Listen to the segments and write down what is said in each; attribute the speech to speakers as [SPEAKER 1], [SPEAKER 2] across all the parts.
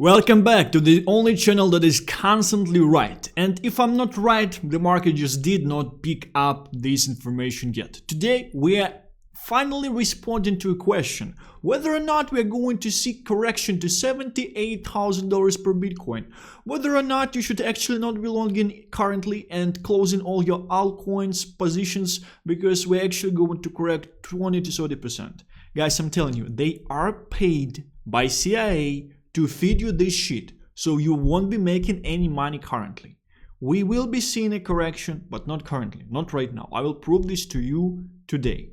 [SPEAKER 1] Welcome back to the only channel that is constantly right. And if I'm not right, the market just did not pick up this information yet. Today we are finally responding to a question whether or not we are going to see correction to $78,000 per Bitcoin, whether or not you should actually not be longing currently and closing all your altcoins positions because we're actually going to correct 20 to 30%. Guys, I'm telling you, they are paid by CIA to feed you this shit, so you won't be making any money currently. We will be seeing a correction, but not currently, not right now. I will prove this to you today.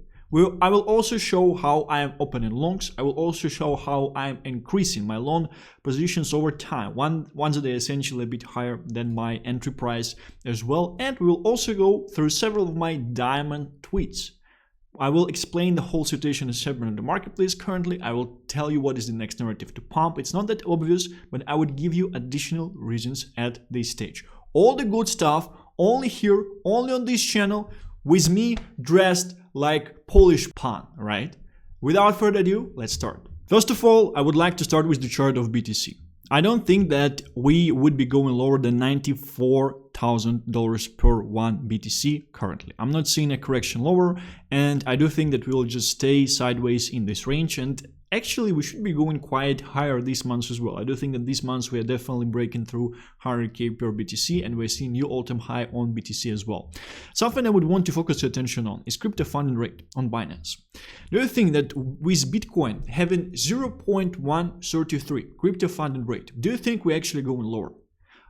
[SPEAKER 1] I will also show how I am opening longs. I will also show how I am increasing my long positions over time, ones that are essentially a bit higher than my entry price as well. And we will also go through several of my diamond tweets. I will explain the whole situation that's happening in the marketplace currently. I will tell you what is the next narrative to pump. It's not that obvious, but I would give you additional reasons at this stage. All the good stuff only here, only on this channel, with me dressed like Polish pan, right? Without further ado, let's start. First of all, I would like to start with the chart of BTC. I don't think that we would be going lower than $94,000 per one BTC currently. I'm not seeing a correction lower, and I do think that we will just stay sideways in this range, and actually we should be going quite higher these months as well. I do think that these months we are definitely breaking through 100k per BTC, and we're seeing new all-time high on BTC as well. Something I would want to focus your attention on is crypto funding rate on Binance. Do you think that with Bitcoin having 0.133 crypto funding rate, do you think we're actually going lower?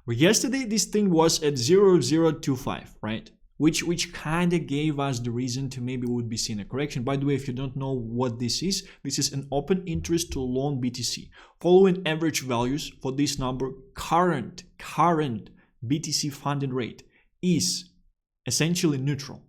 [SPEAKER 1] Well, yesterday this thing was at 0.025, right? Which kind of gave us the reason to maybe we would be seeing a correction. By the way, if you don't know what this is an open interest to long BTC. Following average values for this number, current BTC funding rate is essentially neutral.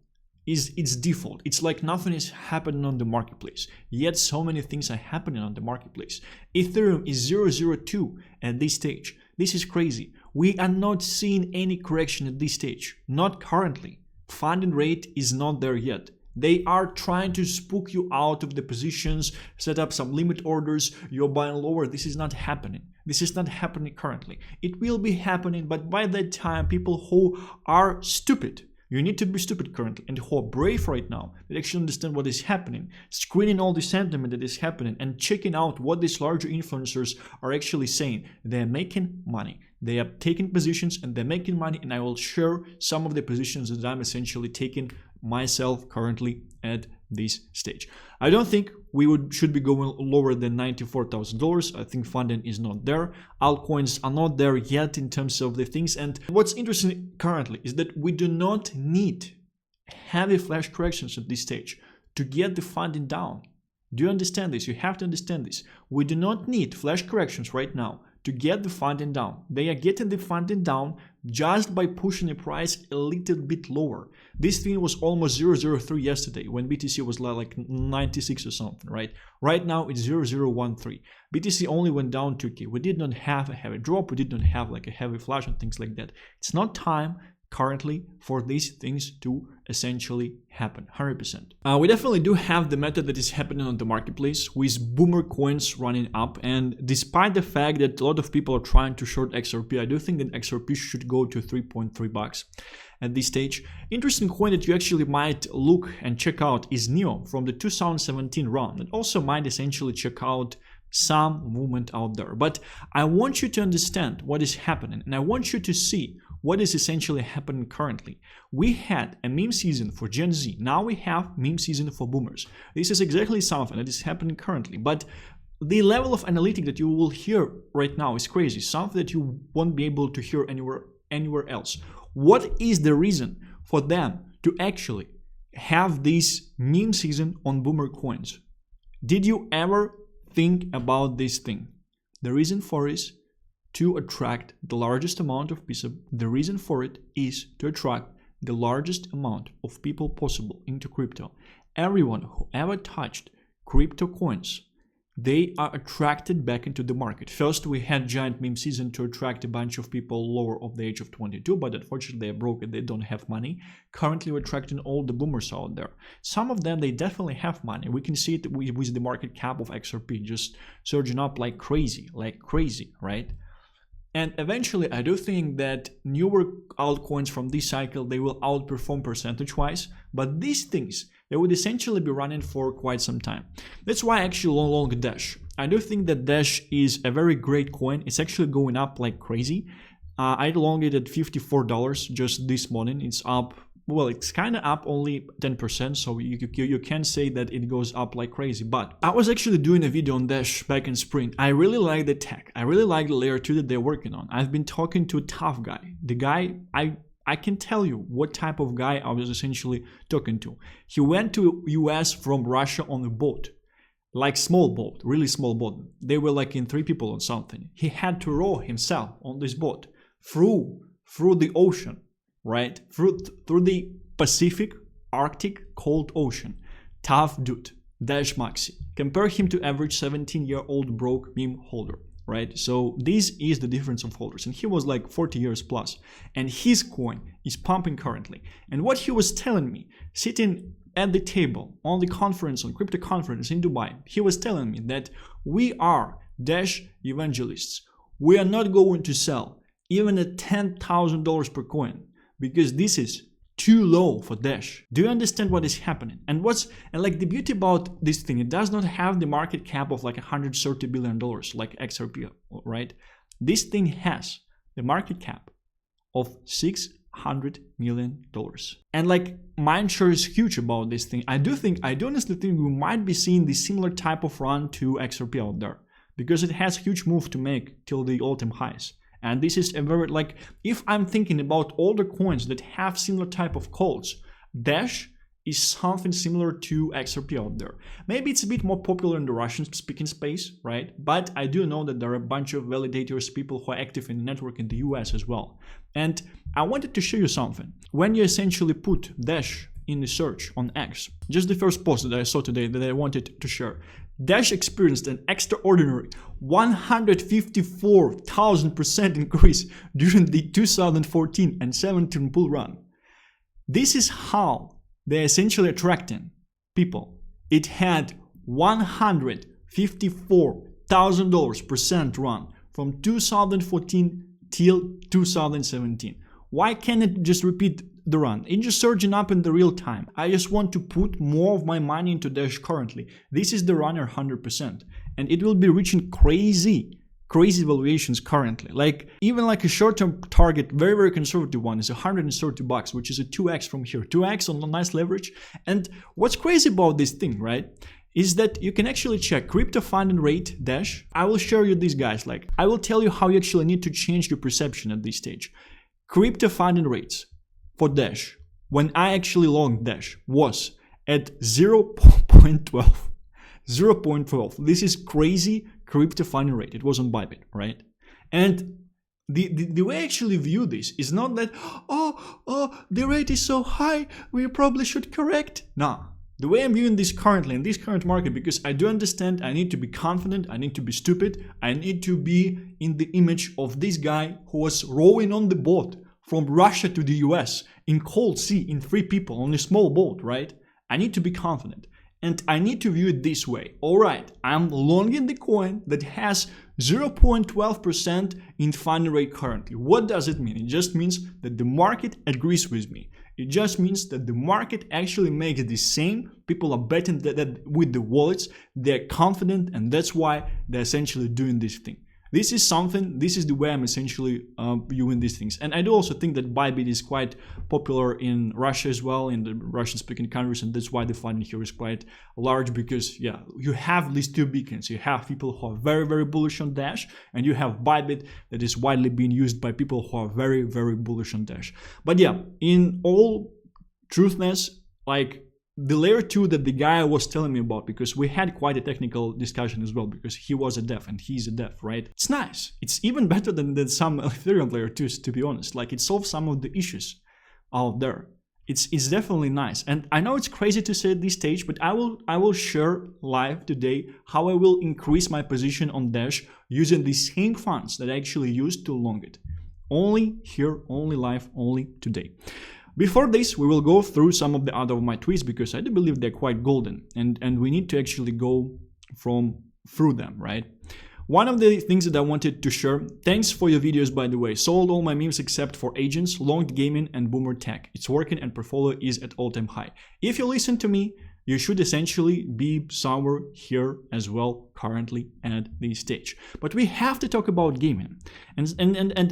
[SPEAKER 1] It's default. It's like nothing is happening on the marketplace. Yet so many things are happening on the marketplace. Ethereum is 0.02 at this stage. This is crazy. We are not seeing any correction at this stage. Not currently. Funding rate is not there yet. They are trying to spook you out of the positions, set up some limit orders, you're buying lower. This is not happening. This is not happening currently. It will be happening, but by that time, people who are stupid, you need to be stupid currently, and who are brave right now, that actually understand what is happening, screening all the sentiment that is happening, and checking out what these larger influencers are actually saying. They're making money. They are taking positions and they're making money, and I will share some of the positions that I'm essentially taking myself currently at this stage. I don't think we should be going lower than $94,000. I think funding is not there. Altcoins are not there yet in terms of the things. And what's interesting currently is that we do not need heavy flash corrections at this stage to get the funding down. Do you understand this? You have to understand this. We do not need flash corrections right now to get the funding down. They are getting the funding down just by pushing the price a little bit lower. This thing was almost 0.003 yesterday when BTC was like 96 or something, right? Right now it's 0.013. BTC only went down 2k. We did not have a heavy drop. We did not have like a heavy flash and things like that. It's not time currently for these things to essentially happen 100%. We definitely do have the method that is happening on the marketplace with boomer coins running up, and despite the fact that a lot of people are trying to short XRP, I do think that XRP should go to 3.3 bucks at this stage. Interesting coin that you actually might look and check out is NEO from the 2017 round, and also might essentially check out some movement out there. But I want you to understand what is happening, and I want you to see what is essentially happening currently. We had a meme season for Gen Z. Now we have meme season for boomers. This is exactly something that is happening currently. But the level of analytic that you will hear right now is crazy. Something that you won't be able to hear anywhere else. What is the reason for them to actually have this meme season on boomer coins? Did you ever think about this thing? The reason for it is to attract the largest amount of people. The reason for it is to attract the largest amount of people possible into crypto. Everyone who ever touched crypto coins, they are attracted back into the market. First, we had giant meme season to attract a bunch of people lower of the age of 22, but unfortunately they are broke and they don't have money. Currently, we're attracting all the boomers out there. Some of them, they definitely have money. We can see it with the market cap of XRP just surging up like crazy, right? And eventually, I do think that newer altcoins from this cycle, they will outperform percentage-wise, but these things, they would essentially be running for quite some time. That's why I actually long Dash. I do think that Dash is a very great coin. It's actually going up like crazy. I long it at $54 just this morning. It's up, well, it's kind of up only 10%, so you can say that it goes up like crazy. But I was actually doing a video on Dash back in spring. I really like the tech. I really like the layer 2 that they're working on. I've been talking to a tough guy. The guy, I can tell you what type of guy I was essentially talking to. He went to US from Russia on a boat, like small boat, really small boat. They were like in 3 people or something. He had to row himself on this boat through the ocean, right? Through the Pacific, Arctic, cold ocean. Tough dude, Dash Maxi. Compare him to average 17-year-old broke meme holder. Right? So this is the difference of holders, and he was like 40 years plus, and his coin is pumping currently. And what he was telling me, sitting at the table on the conference, on crypto conference in Dubai, he was telling me that we are Dash evangelists. We are not going to sell even at $10,000 per coin because this is too low for Dash. Do you understand what is happening? And like the beauty about this thing, it does not have the market cap of like $130 billion like XRP, right? This thing has the market cap of $600 million. And like mindshare is huge about this thing. I do honestly think we might be seeing the similar type of run to XRP out there because it has huge move to make till the all-time highs. And this is a very, like, if I'm thinking about older coins that have similar type of calls, Dash is something similar to XRP out there. Maybe it's a bit more popular in the Russian speaking space, right? But I do know that there are a bunch of validators, people who are active in the network in the US as well. And I wanted to show you something. When you essentially put Dash in the search on X, just the first post that I saw today that I wanted to share, Dash experienced an extraordinary 154,000% increase during the 2014 and 17 bull run. This is how they're essentially attracting people. It had $154,000% run from 2014 till 2017. Why can't it just repeat the run? It's just surging up in the real time. I just want to put more of my money into Dash currently. This is the runner 100%, and it will be reaching crazy valuations currently. Like even like a short-term target, very conservative one, is $130, which is a 2x from here, 2x on a nice leverage. And what's crazy about this thing, right, is that you can actually check crypto funding rate Dash. I will share you these guys. Like I will tell you how you actually need to change your perception at this stage. Crypto funding rates for Dash, when I actually longed Dash, was at 0.12. 0.12. This is crazy crypto funding rate. It was on Bybit, right? And the way I actually view this is not that, the rate is so high, we probably should correct. Nah. The way I'm viewing this currently, in this current market, because I do understand I need to be confident, I need to be stupid, I need to be in the image of this guy who was rowing on the boat from Russia to the US in cold sea in 3 people on a small boat, right? I need to be confident. And I need to view it this way. All right, I'm longing the coin that has 0.12% in funding rate currently. What does it mean? It just means that the market agrees with me. It just means that the market actually makes the same. People are betting that with the wallets, they're confident, and that's why they're essentially doing this thing. This is the way I'm essentially viewing these things. And I do also think that Bybit is quite popular in Russia as well, in the Russian-speaking countries, and that's why the funding here is quite large, because, yeah, you have these 2 beacons. You have people who are very bullish on Dash, and you have Bybit that is widely being used by people who are very bullish on Dash. But yeah, in all truthness, like, the layer 2 that the guy was telling me about, because we had quite a technical discussion as well, because he was a dev and he's a dev, right? It's nice. It's even better than some Ethereum layer 2s, to be honest. Like, it solves some of the issues out there. It's definitely nice. And I know it's crazy to say at this stage, but I will share live today how I will increase my position on Dash using the same funds that I actually used to long it. Only here, only live, only today. Before this, we will go through some of the other of my tweets because I do believe they're quite golden, and we need to actually go through them, right? One of the things that I wanted to share, thanks for your videos, by the way. Sold all my memes except for agents, longed gaming and boomer tech. It's working and portfolio is at all-time high. If you listen to me, you should essentially be somewhere here as well currently at this stage. But we have to talk about gaming. And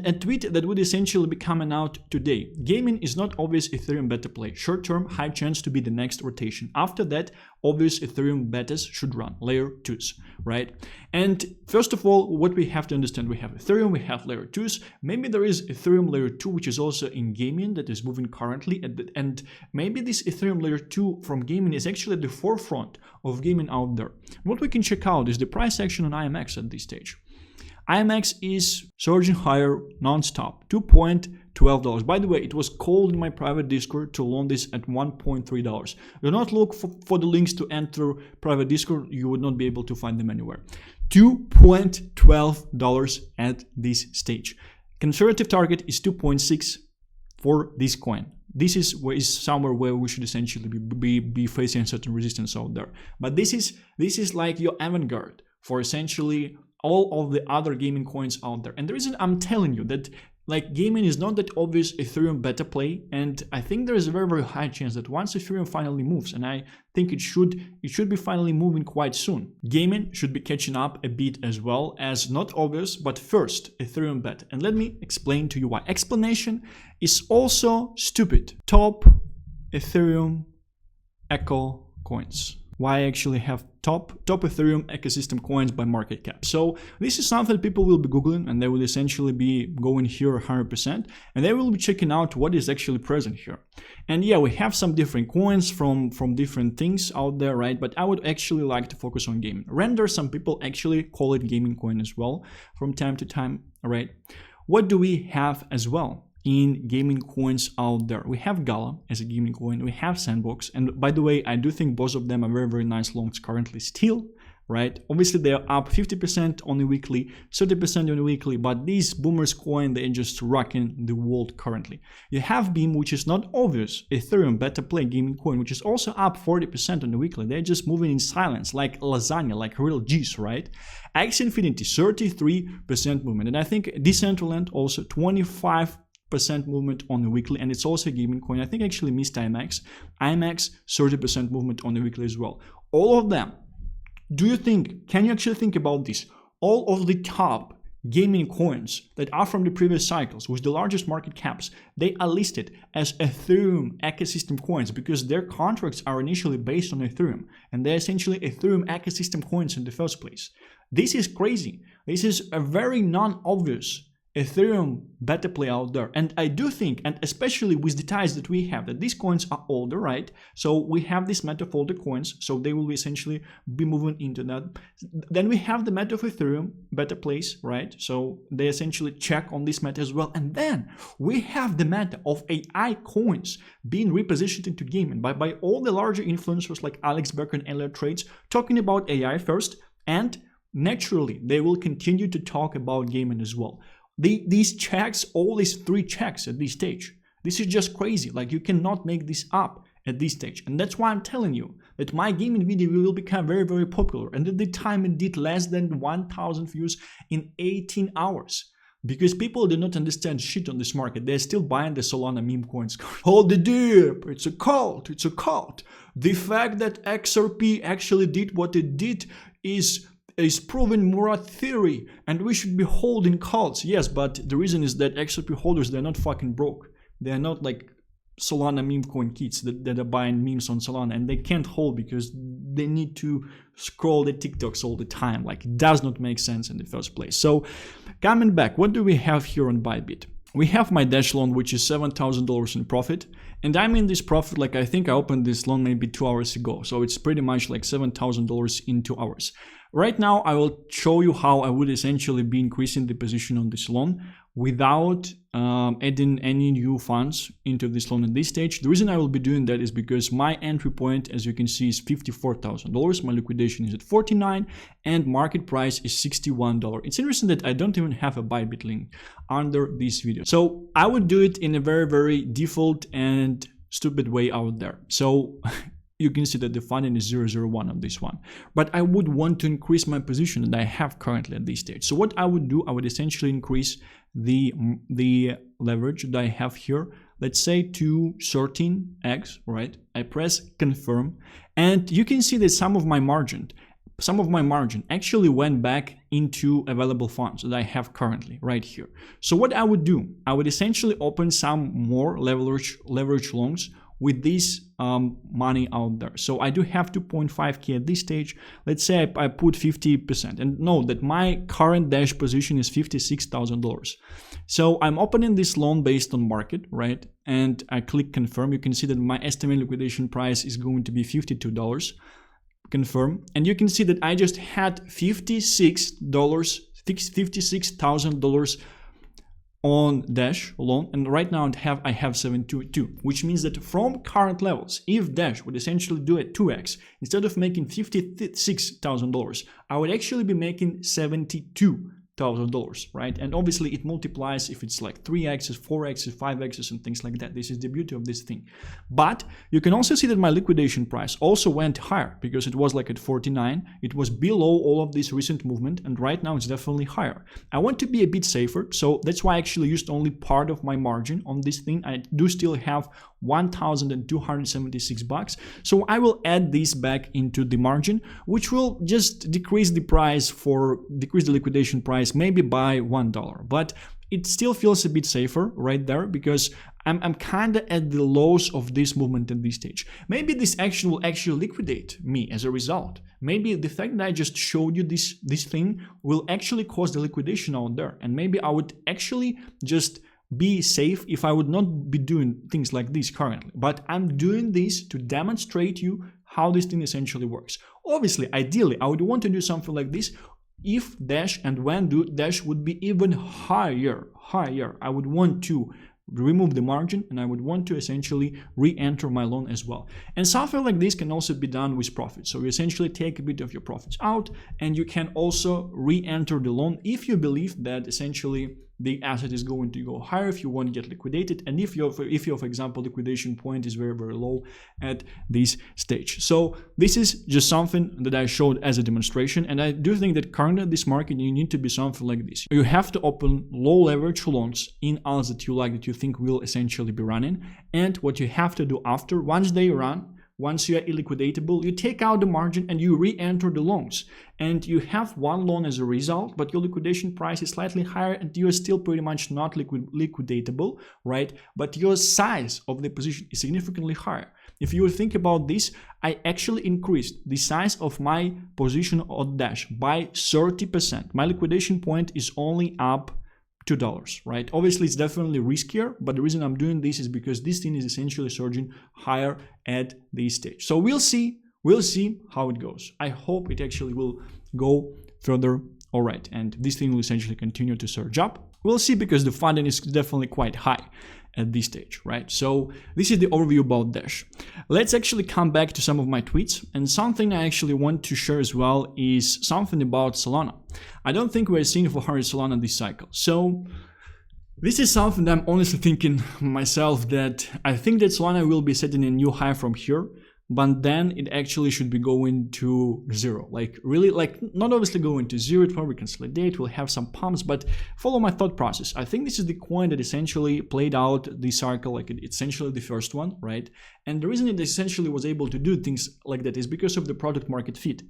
[SPEAKER 1] a tweet that would essentially be coming out today. Gaming is not obvious Ethereum beta play. Short term, high chance to be the next rotation. After that, obvious Ethereum betas should run. Layer 2s, right? And first of all, what we have to understand, we have Ethereum, we have layer 2s. Maybe there is Ethereum layer 2, which is also in gaming that is moving currently. And maybe this Ethereum layer 2 from gaming is actually at the forefront of gaming out there. What we can check out is the price action on IMX at this stage. IMX is surging higher non-stop, $2.12. By the way, it was called in my private Discord to launch this at $1.3. Do not look for the links to enter private Discord. You would not be able to find them anywhere. $2.12 at this stage. Conservative target is 2.6 for this coin. This is somewhere where we should essentially be facing certain resistance out there. But this is like your avant-garde for essentially all of the other gaming coins out there. And the reason I'm telling you that like gaming is not that obvious Ethereum beta play, and I think there is a very, very high chance that once Ethereum finally moves, and I think it should be finally moving quite soon, gaming should be catching up a bit as well as not obvious, but first Ethereum beta. And let me explain to you why. Explanation is also stupid. Top Ethereum Echo coins. Why I actually have top Ethereum ecosystem coins by market cap. So this is something people will be Googling, and they will essentially be going here 100%, and they will be checking out what is actually present here. And yeah, we have some different coins from different things out there, right? But I would actually like to focus on gaming. Render, some people actually call it gaming coin as well from time to time, right? What do we have as well in gaming coins out there? We have Gala as a gaming coin, we have Sandbox, and by the way, I do think both of them are very, very nice longs currently still, right? Obviously they are up 50% on the weekly, 30% on the weekly, but these boomers coin, they're just rocking the world currently. You have Beam, which is not obvious Ethereum beta play gaming coin, which is also up 40% on the weekly. They're just moving in silence like lasagna, like real G's, right? X Infinity 33% movement, and I think Decentraland also 25% movement on the weekly, and it's also a gaming coin. I think I actually missed IMX 30% movement on the weekly as well. All of them, can you actually think about this? All of the top gaming coins that are from the previous cycles with the largest market caps, they are listed as Ethereum ecosystem coins because their contracts are initially based on Ethereum, and they're essentially Ethereum ecosystem coins in the first place. This is crazy. This is a very non-obvious Ethereum beta play out there, and I do think, and especially with the ties that we have, that these coins are older, right? So we have these meta of older coins, so they will essentially be moving into that. Then we have the meta of Ethereum beta plays, right? So they essentially check on this meta as well, and then we have the meta of AI coins being repositioned into gaming by all the larger influencers like Alex Becker and Elliot Trades talking about AI first, and naturally they will continue to talk about gaming as well. These checks, all these 3 checks at this stage, this is just crazy. Like, you cannot make this up at this stage. And that's why I'm telling you that my gaming video will become very, very popular. And at the time it did less than 1,000 views in 18 hours. Because people do not understand shit on this market. They're still buying the Solana meme coins. Hold the dip, it's a cult, it's a cult. The fact that XRP actually did what it did is proven Murat theory, and we should be holding cults. Yes, but the reason is that XRP holders, they're not fucking broke. They're not like Solana meme coin kids that are buying memes on Solana, and they can't hold because they need to scroll the TikToks all the time. Like, it does not make sense in the first place. So coming back, what do we have here on Bybit? We have my Dash loan, which is $7,000 in profit, and I'm in this profit, like, I think I opened this loan maybe 2 hours ago, so it's pretty much like $7,000 in 2 hours. Right now, I will show you how I would essentially be increasing the position on this loan without adding any new funds into this loan at this stage. The reason I will be doing that is because my entry point, as you can see, is $54,000. My liquidation is at $49 and market price is $61. It's interesting that I don't even have a Bybit link under this video. So I would do it in a very, very default and stupid way out there. So you can see that the funding is 001 on this one, but I would want to increase my position that I have currently at this stage. So what I would do, I would essentially increase the leverage that I have here, let's say to 13x, right? I press confirm, and you can see that some of my margin actually went back into available funds that I have currently right here. So what I would do, I would essentially open some more leverage loans with this money out there. So I do have 2.5k at this stage. Let's say I put 50%, and know that my current Dash position is $56,000. So I'm opening this loan based on market, right? And I click confirm. You can see that my estimated liquidation price is going to be $52. Confirm, and you can see that I just had $56,000 on Dash alone, and right now I have 722, which means that from current levels, if Dash would essentially do a 2x, instead of making $56,000, I would actually be making $72,000, right? And obviously it multiplies if it's like 3x's, 4x's, 5x's and things like that. This is the beauty of this thing. But you can also see that my liquidation price also went higher because it was like at 49. It was below all of this recent movement, and right now it's definitely higher. I want to be a bit safer, so that's why I actually used only part of my margin on this thing. I do still have $1,276, so I will add this back into the margin, which will just decrease the liquidation price maybe by $1, but it still feels a bit safer right there because I'm kind of at the lows of this movement at this stage. Maybe this action will actually liquidate me as a result. Maybe the fact that I just showed you this thing will actually cause the liquidation out there, and maybe I would actually just be safe if I would not be doing things like this currently. But I'm doing this to demonstrate you how this thing essentially works. Obviously, ideally, I would want to do something like this if Dash and when Dash would be even higher. I would want to remove the margin, and I would want to essentially re-enter my loan as well. And something like this can also be done with profits. So you essentially take a bit of your profits out, and you can also re-enter the loan if you believe that essentially the asset is going to go higher, if you want to get liquidated, and if your, for example, liquidation point is very, very low at this stage. So this is just something that I showed as a demonstration, and I do think that currently in this market you need to be something like this. You have to open low leverage loans in alts that you like, that you think will essentially be running, and what you have to do after, once they run, once you are illiquidatable, you take out the margin and you re-enter the loans. And you have one loan as a result, but your liquidation price is slightly higher and you are still pretty much not liquidatable, right? But your size of the position is significantly higher. If you think about this, I actually increased the size of my position on Dash by 30%. My liquidation point is only up $2, right? Obviously, it's definitely riskier, but the reason I'm doing this is because this thing is essentially surging higher at this stage. So we'll see how it goes. I hope it actually will go further. All right, and this thing will essentially continue to surge up. We'll see, because the funding is definitely quite high at this stage, right? So this is the overview about Dash. Let's actually come back to some of my tweets, and something I actually want to share as well is something about Solana. I don't think we're seeing 400 Solana this cycle. So this is something that I'm honestly thinking myself, that I think that Solana will be setting a new high from here, but then it actually should be going to zero. Like really, like not obviously going to zero, it will consolidate, we'll have some pumps, but follow my thought process. I think this is the coin that essentially played out the cycle, like it's essentially the first one, right? And the reason it essentially was able to do things like that is because of the product market fit.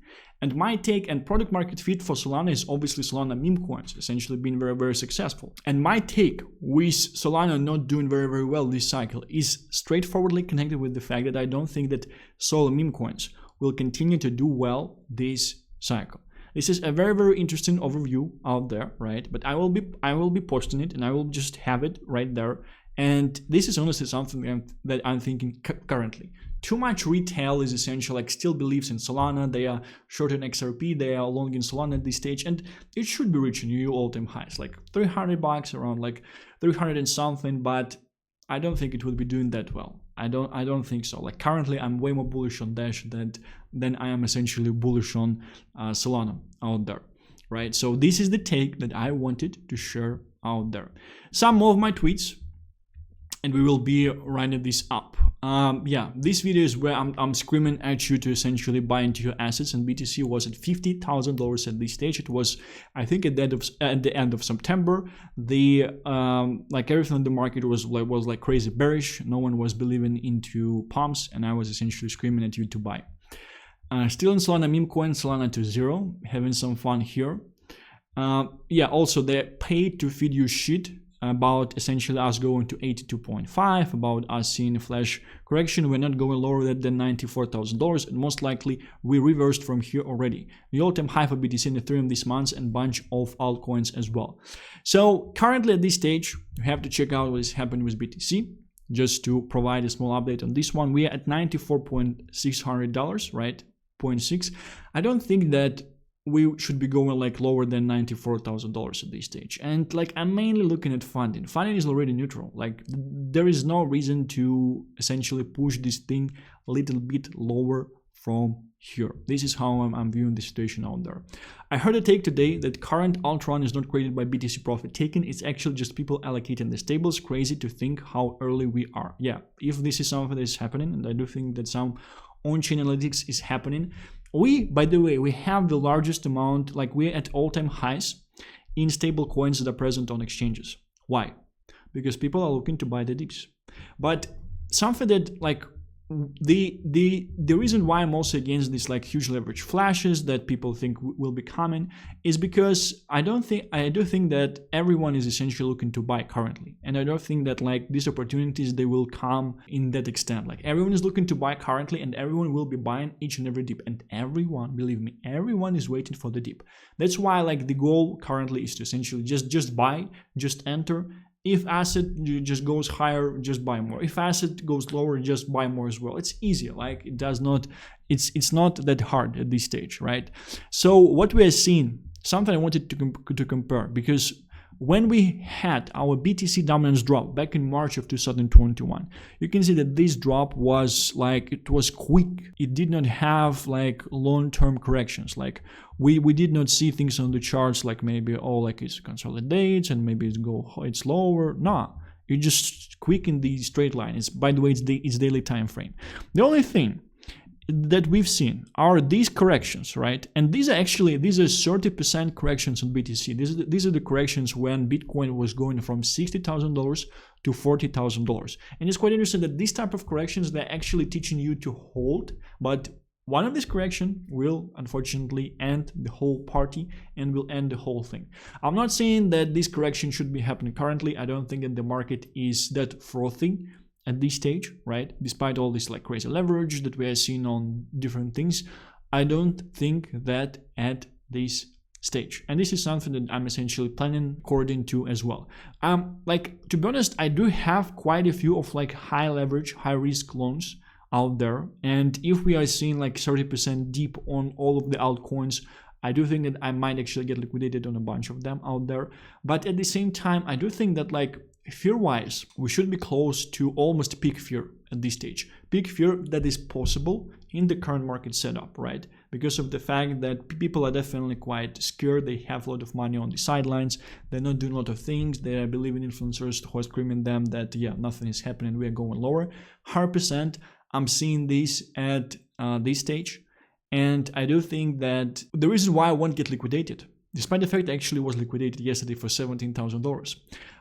[SPEAKER 1] And my take and product market fit for Solana is obviously Solana meme coins, essentially being very, very successful. And my take with Solana not doing very, very well this cycle is straightforwardly connected with the fact that I don't think that Solana meme coins will continue to do well this cycle. This is a very, very interesting overview out there, right? But I will be posting it, and I will just have it right there. And this is honestly something that I'm thinking currently. too much retail is essential, like still believes in Solana. They are short in XRP, they are long in Solana at this stage, and it should be reaching new all-time highs, like $300, around like 300 and something, but I don't think it will be doing that well. I don't think so. Like currently, I'm way more bullish on Dash than I am essentially bullish on Solana out there, right? So this is the take that I wanted to share out there. Some more of my tweets, and we will be running this up. Yeah, this video is where I'm screaming at you to essentially buy into your assets, and BTC was at $50,000 at this stage. It was, I think, at the end of September. The like everything in the market was like crazy bearish. No one was believing into pumps, and I was essentially screaming at you to buy. Still in Solana meme coin, Solana to 0, having some fun here. Yeah, also they paid to feed you shit about essentially us going to 82.5, about us seeing a flash correction. We're not going lower than $94,000, and most likely we reversed from here already. The all-time high for BTC and Ethereum this month, and bunch of altcoins as well. So currently at this stage, you have to check out what is happening with BTC. Just to provide a small update on this one, we are at $94,600, right? 0.6. I don't think that we should be going like lower than $94,000 at this stage. And like I'm mainly looking at funding. Funding is already neutral. Like there is no reason to essentially push this thing a little bit lower from here. This is how I'm viewing the situation out there. I heard a take today that current alt-run is not created by BTC profit taking. It's actually just people allocating the stables. Crazy to think how early we are. Yeah, if this is something that is happening, and I do think that some on-chain analytics is happening. By the way, we have the largest amount, like we're at all-time highs in stable coins that are present on exchanges. Why? Because people are looking to buy the dips. But something that like the reason why I'm also against this like huge leverage flashes that people think will be coming is because I do think that everyone is essentially looking to buy currently, and I don't think that like these opportunities they will come in that extent. Like everyone is looking to buy currently, and everyone will be buying each and every dip, and everyone, believe me, everyone is waiting for the dip. That's why like the goal currently is to essentially just buy, just enter. If asset just goes higher, just buy more. If asset goes lower, just buy more as well. It's easier. Like it's not that hard at this stage, right? So what we are seeing, something I wanted to compare, because when we had our BTC dominance drop back in March of 2021, you can see that this drop was like, it was quick. It did not have like long-term corrections. Like we did not see things on the charts like maybe, oh, like it consolidates and maybe it's lower. No, it just quick in the straight line. It's, by the way, it's daily time frame. The only thing that we've seen are these corrections, right? And these are 30% corrections on BTC. These are the corrections when Bitcoin was going from $60,000 to $40,000. And it's quite interesting that this type of corrections, they're actually teaching you to hold, but one of these corrections will unfortunately end the whole party and will end the whole thing. I'm not saying that this correction should be happening currently. I don't think that the market is that frothy at this stage, right? Despite all this like crazy leverage that we are seeing on different things, I don't think that at this stage. And this is something that I'm essentially planning according to as well. Like to be honest, I do have quite a few of like high leverage, high risk loans out there. And if we are seeing like 30% deep on all of the altcoins, I do think that I might actually get liquidated on a bunch of them out there. But at the same time, I do think that like fear-wise, we should be close to almost peak fear at this stage. Peak fear that is possible in the current market setup, right? Because of the fact that people are definitely quite scared. They have a lot of money on the sidelines. They're not doing a lot of things. They are believing influencers who are screaming them that, yeah, nothing is happening. We are going lower. 100%, I'm seeing this at this stage. And I do think that the reason why I won't get liquidated, despite the fact I actually was liquidated yesterday for $17,000.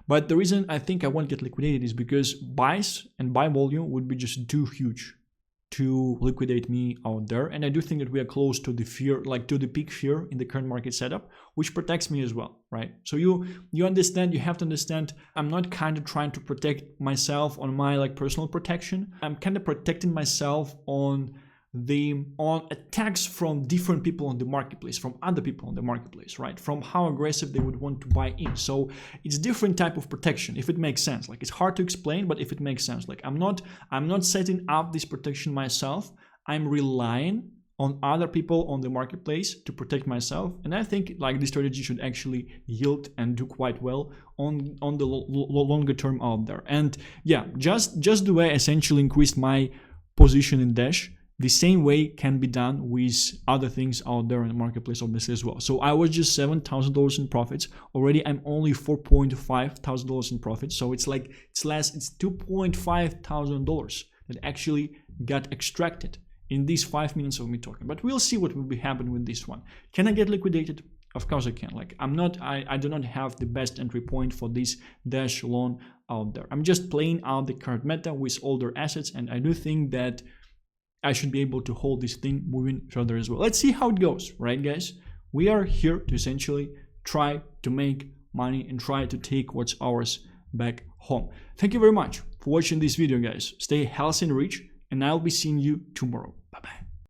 [SPEAKER 1] But the reason I think I won't get liquidated is because buys and buy volume would be just too huge to liquidate me out there. And I do think that we are close to the fear, like to the peak fear in the current market setup, which protects me as well, right? So you understand, you have to understand, I'm not kind of trying to protect myself on my like personal protection. I'm kind of protecting myself on on attacks from different people on the marketplace, from other people on the marketplace, right? From how aggressive they would want to buy in. So it's different type of protection, if it makes sense. Like, it's hard to explain, but if it makes sense, like I'm not setting up this protection myself. I'm relying on other people on the marketplace to protect myself, and I think like this strategy should actually yield and do quite well on the longer term out there. And yeah, just the way I essentially increased my position in Dash, the same way can be done with other things out there in the marketplace obviously as well. So I was just $7,000 in profits already. I'm only $4,500 in profits, so it's like it's $2,500 that actually got extracted in these 5 minutes of me talking. But we'll see what will be happening with this one. Can I get liquidated? Of course I can. Like, I do not have the best entry point for this Dash loan out there. I'm just playing out the current meta with older assets, and I do think that I should be able to hold this thing moving further as well. Let's see how it goes, right guys? We are here to essentially try to make money and try to take what's ours back home. Thank you very much for watching this video, guys. Stay healthy and rich, and I'll be seeing you tomorrow. Bye-bye.